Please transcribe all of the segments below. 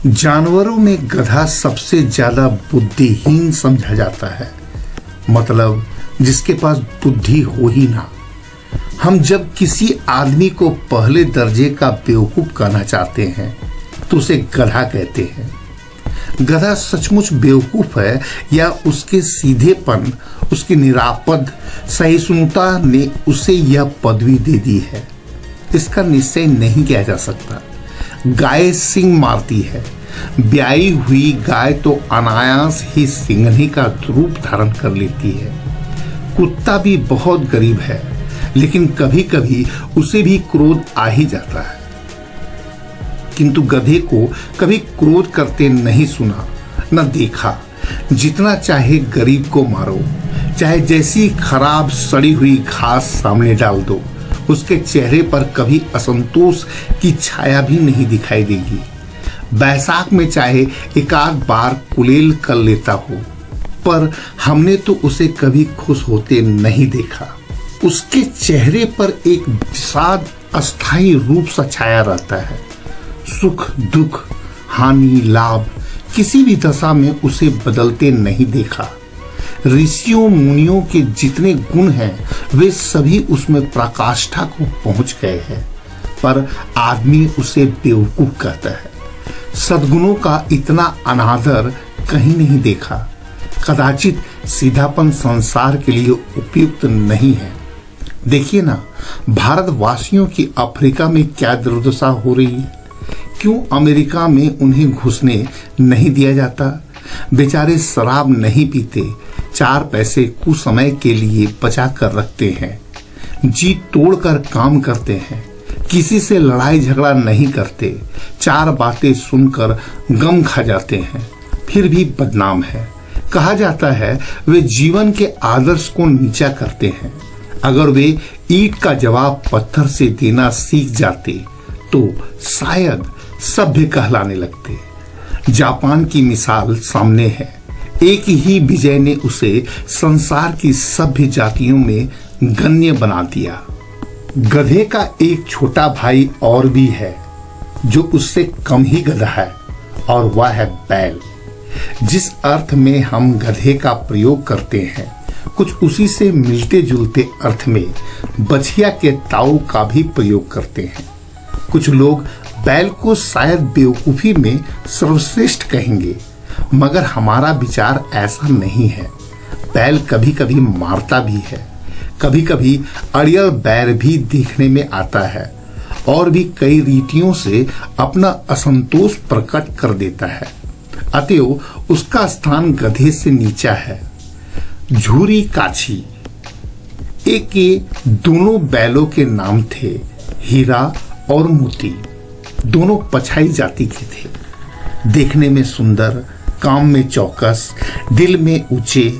जानवरों में गधा सबसे ज्यादा बुद्धिहीन समझा जाता है, मतलब जिसके पास बुद्धि हो ही ना। हम जब किसी आदमी को पहले दर्जे का बेवकूफ कहना चाहते हैं तो उसे गधा कहते हैं। गधा सचमुच बेवकूफ है या उसके सीधेपन, उसकी निरापद सहिष्णुता ने उसे यह पदवी दे दी है, इसका निश्चय नहीं किया जा सकता। गाय सींग मारती है, ब्याई हुई गाय तो अनायास ही सींगने का रूप धारण कर लेती है। कुत्ता भी बहुत गरीब है, लेकिन कभी कभी उसे भी क्रोध आ ही जाता है, किंतु गधे को कभी क्रोध करते नहीं सुना न देखा। जितना चाहे गरीब को मारो, चाहे जैसी खराब सड़ी हुई घास सामने डाल दो, उसके चेहरे पर कभी असंतोष की छाया भी नहीं दिखाई देगी। बैसाख में चाहे एकाध बार कुलेल कर लेता हो, पर हमने तो उसे कभी खुश होते नहीं देखा। उसके चेहरे पर एक साद अस्थायी रूप सा छाया रहता है। सुख दुख, हानि लाभ, किसी भी दशा में उसे बदलते नहीं देखा। ऋषियों मुनियों के जितने गुण हैं वे सभी उसमें पराकाष्ठा को पहुंच गए हैं, पर आदमी उसे बेवकूफ कहता है। सद्गुणों का इतना अनादर कहीं नहीं देखा। कदाचित सीधापन संसार के लिए उपयुक्त नहीं है। देखिए ना, भारतवासियों की अफ्रीका में क्या दुर्दशा हो रही है। क्यों अमेरिका में उन्हें घुसने नहीं दिया जाता? बेचारे शराब नहीं पीते, 4 पैसे कुछ समय के लिए बचा कर रखते हैं, जी तोड़कर काम करते हैं, किसी से लड़ाई झगड़ा नहीं करते, 4 बातें सुनकर गम खा जाते हैं, फिर भी बदनाम है। कहा जाता है वे जीवन के आदर्श को नीचा करते हैं। अगर वे ईंट का जवाब पत्थर से देना सीख जाते तो शायद सभ्य कहलाने लगते। जापान की मिसाल सामने है। एक ही विजय ने उसे संसार की सभ्य जातियों में गण्य बना दिया। गधे का एक छोटा भाई और भी है जो उससे कम ही गधा है, और वह है बैल। जिस अर्थ में हम गधे का प्रयोग करते हैं, कुछ उसी से मिलते जुलते अर्थ में बछिया के ताऊ का भी प्रयोग करते हैं। कुछ लोग बैल को शायद बेवकूफी में सर्वश्रेष्ठ कहेंगे, मगर हमारा विचार ऐसा नहीं है। बैल कभी कभी मारता भी है, कभी कभी अड़ियल बैर भी देखने में आता है, और भी कई रीतियों से अपना असंतोष प्रकट कर देता है। अतएव उसका स्थान गधे से नीचा है। झूरी काछी एक के दोनों बैलों के नाम थे, हीरा और मोती। दोनों पछाई जाति के थे, देखने में सुंदर, काम में चौकस, दिल में ऊंचे।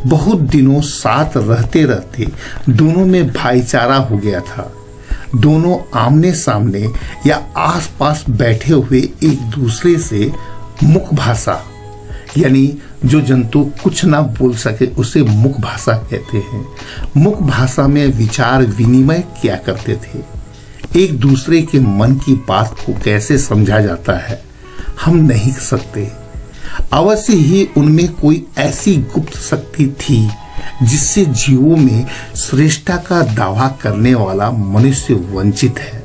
बहुत दिनों साथ रहते रहते दोनों में भाईचारा हो गया था। दोनों आमने सामने या आसपास बैठे हुए एक दूसरे से मुख भाषा, यानी जो जंतु कुछ ना बोल सके उसे मुख भाषा कहते हैं। मुख भाषा में विचार विनिमय किया करते थे। एक दूसरे के मन की बात को कैसे समझा जाता है हम नहीं सकते। अवश्य ही उनमें कोई ऐसी गुप्त शक्ति थी जिससे जीवों में श्रेष्ठता का दावा करने वाला मनुष्य वंचित है।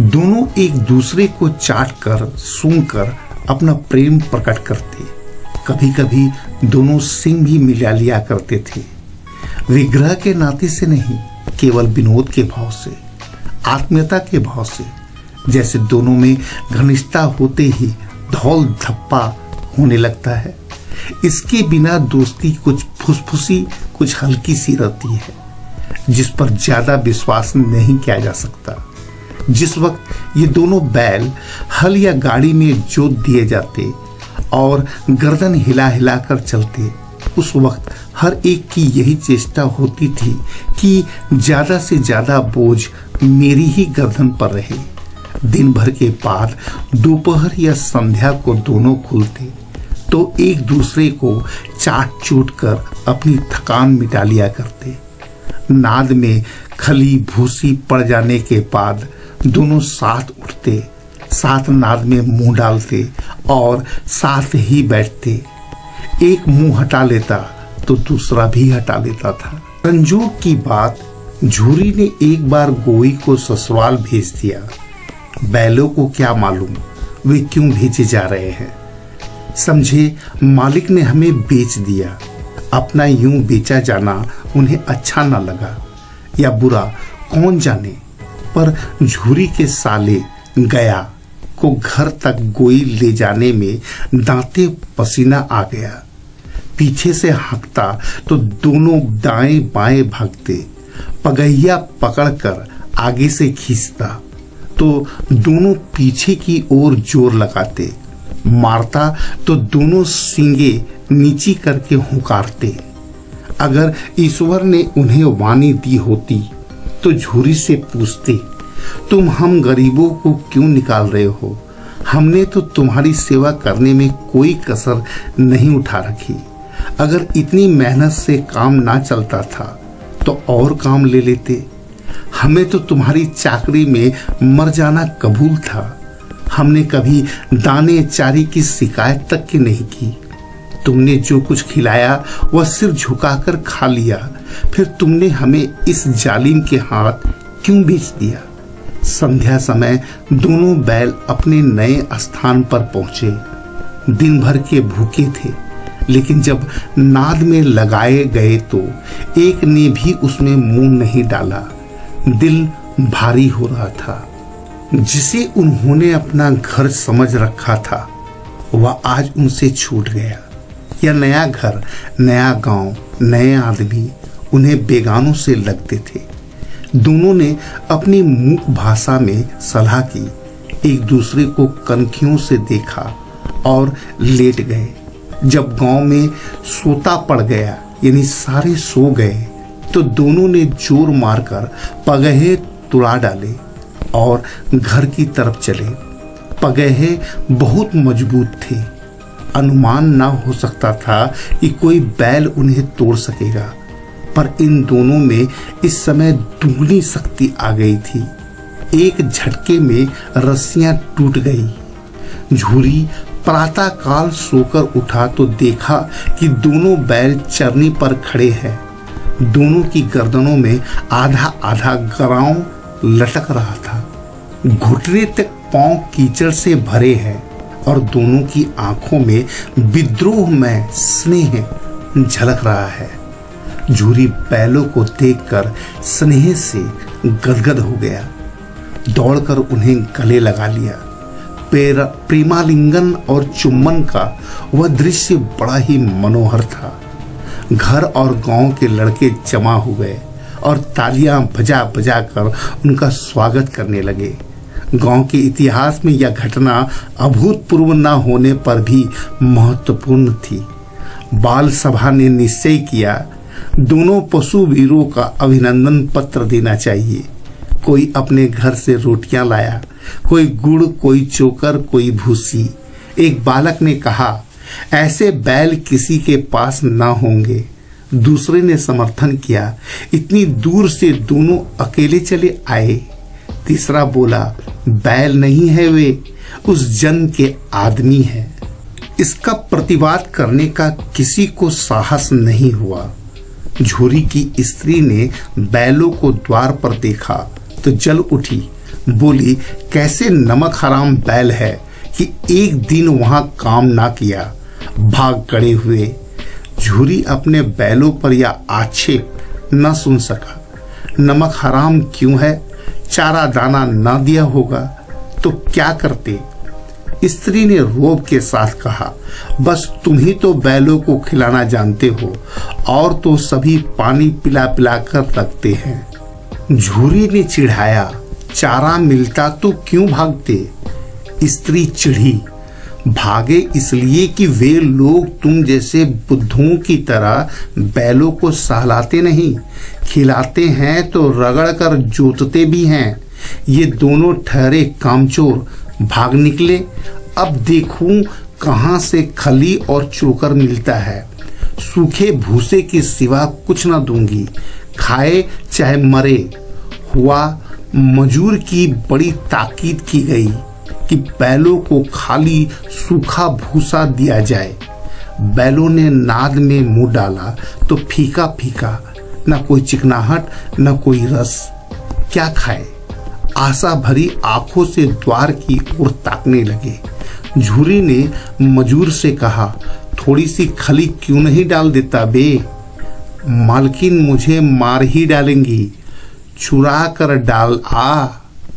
दोनों एक दूसरे को चाट कर सूंघकर अपना प्रेम प्रकट करते। कभी कभी दोनों सिंह भी मिला लिया करते थे। विग्रह के नाते से नहीं, केवल विनोद के भाव से, आत्मीयता के भाव से। जैसे दोनों में घनिष्ठता होते ही धौल धप्पा होने लगता है। इसके बिना दोस्ती कुछ फुसफुसी, कुछ हल्की सी रहती है, जिस पर ज्यादा विश्वास नहीं किया जा सकता। जिस वक्त ये दोनों बैल हल या गाड़ी में जोत दिए जाते और गर्दन हिला हिला कर चलते, उस वक्त हर एक की यही चेष्टा होती थी कि ज्यादा से ज्यादा बोझ मेरी ही गर्दन पर रहे। दिन भर के बाद दोपहर या संध्या को दोनों खुलते तो एक दूसरे को चाट चूट कर अपनी थकान मिटा लिया करते। नाद में खली भूसी पड़ जाने के बाद दोनों साथ उठते, साथ नाद में मुंह डालते और साथ ही बैठते। एक मुंह हटा लेता तो दूसरा भी हटा लेता था। संजोग की बात, झूरी ने एक बार गोई को ससुराल भेज दिया। बैलों को क्या मालूम वे क्यों भेजे जा रहे हैं। समझे मालिक ने हमें बेच दिया। अपना यूं बेचा जाना उन्हें अच्छा ना लगा या बुरा, कौन जाने। पर झूरी के साले गया को घर तक गोई ले जाने में दांते पसीना आ गया। पीछे से हाँकता तो दोनों दाएं बाएं भागते। पगहिया पकड़कर आगे से खींचता तो दोनों पीछे की ओर जोर लगाते। मारता तो दोनों सींगे नीची करके हुंकारते। अगर ईश्वर ने उन्हें वाणी दी होती तो झूरी से पूछते, तुम हम गरीबों को क्यों निकाल रहे हो? हमने तो तुम्हारी सेवा करने में कोई कसर नहीं उठा रखी। अगर इतनी मेहनत से काम ना चलता था तो और काम ले लेते। हमें तो तुम्हारी चाकरी में मर जाना कबूल था। हमने कभी दाने चारी की शिकायत तक की नहीं की। तुमने जो कुछ खिलाया वह सिर झुकाकर खा लिया। फिर तुमने हमें इस जालिम के हाथ क्यों बेच दिया? संध्या समय दोनों बैल अपने नए स्थान पर पहुंचे। दिन भर के भूखे थे, लेकिन जब नाद में लगाए गए तो एक ने भी उसमें मुंह नहीं डाला। दिल भारी हो रहा था। जिसे उन्होंने अपना घर समझ रखा था वह आज उनसे छूट गया। यह नया घर, नया गांव, नए आदमी उन्हें बेगानों से लगते थे। दोनों ने अपनी मुख भाषा में सलाह की, एक दूसरे को कनखियों से देखा और लेट गए। जब गांव में सोता पड़ गया, यानी सारे सो गए, तो दोनों ने जोर मारकर पगहे तुड़ा डाले और घर की तरफ चले। पगहे बहुत मजबूत थे। अनुमान ना हो सकता था कि कोई बैल उन्हें तोड़ सकेगा, पर इन दोनों में इस समय दुगनी शक्ति आ गई थी। एक झटके में रस्सियां टूट गई। झूरी प्रातःकाल सोकर उठा तो देखा कि दोनों बैल चरनी पर खड़े हैं। दोनों की गर्दनों में आधा आधा गराव लटक रहा था। घुटने तक पांव कीचड़ से भरे हैं और दोनों की आंखों में विद्रोह में स्नेह झलक रहा है। झूरी बैलों को देखकर स्नेह से गदगद हो गया। दौड़कर उन्हें गले लगा लिया। प्रेमालिंगन और चुम्बन का वह दृश्य बड़ा ही मनोहर था। घर और गांव के लड़के जमा हो गए और तालियां बजा बजा कर उनका स्वागत करने लगे। गांव के इतिहास में यह घटना अभूतपूर्व न होने पर भी महत्वपूर्ण थी। बाल सभा ने निश्चय किया, दोनों पशु वीरों का अभिनंदन पत्र देना चाहिए। कोई अपने घर से रोटियां लाया, कोई गुड़, कोई चोकर, कोई भूसी। एक बालक ने कहा, ऐसे बैल किसी के पास ना होंगे। दूसरे ने समर्थन किया, इतनी दूर से दोनों अकेले चले आए। तीसरा बोला, बैल नहीं है वे, उस जन्म के आदमी है। इसका प्रतिवाद करने का किसी को साहस नहीं हुआ। झूरी की स्त्री ने बैलों को द्वार पर देखा तो जल उठी। बोली, कैसे नमक हराम बैल है कि एक दिन वहां काम ना किया, भाग गड़े हुए। झूरी अपने बैलों पर यह आक्षेप न सुन सका। नमक हराम क्यों है? चारा दाना ना दिया होगा तो क्या करते? स्त्री ने रोब के साथ कहा, बस तुम ही तो बैलों को खिलाना जानते हो, और तो सभी पानी पिला पिला कर रखते हैं। झूरी ने चिढ़ाया, चारा मिलता तो क्यों भागते? स्त्री चिढ़ी, भागे इसलिए कि वे लोग तुम जैसे बुद्धों की तरह बैलों को सहलाते नहीं, खिलाते हैं तो रगड़ कर जोतते भी हैं। ये दोनों ठहरे कामचोर भाग निकले। अब देखूं कहां से खली और चोकर मिलता है। सूखे भूसे के सिवा कुछ न दूंगी, खाए चाहे मरे। हुआ मजूर की बड़ी ताकीद की गई कि बैलों को खाली सूखा भूसा दिया जाए। बैलों ने नाद में मुंह डाला तो फीका फीका, न कोई चिकनाहट न कोई रस। क्या खाए? आशा भरी आंखों से द्वार की ओर ताकने लगे। झूरी ने मजूर से कहा, थोड़ी सी खली क्यों नहीं डाल देता बे? मालकिन मुझे मार ही डालेंगी, चुरा कर डाल आ।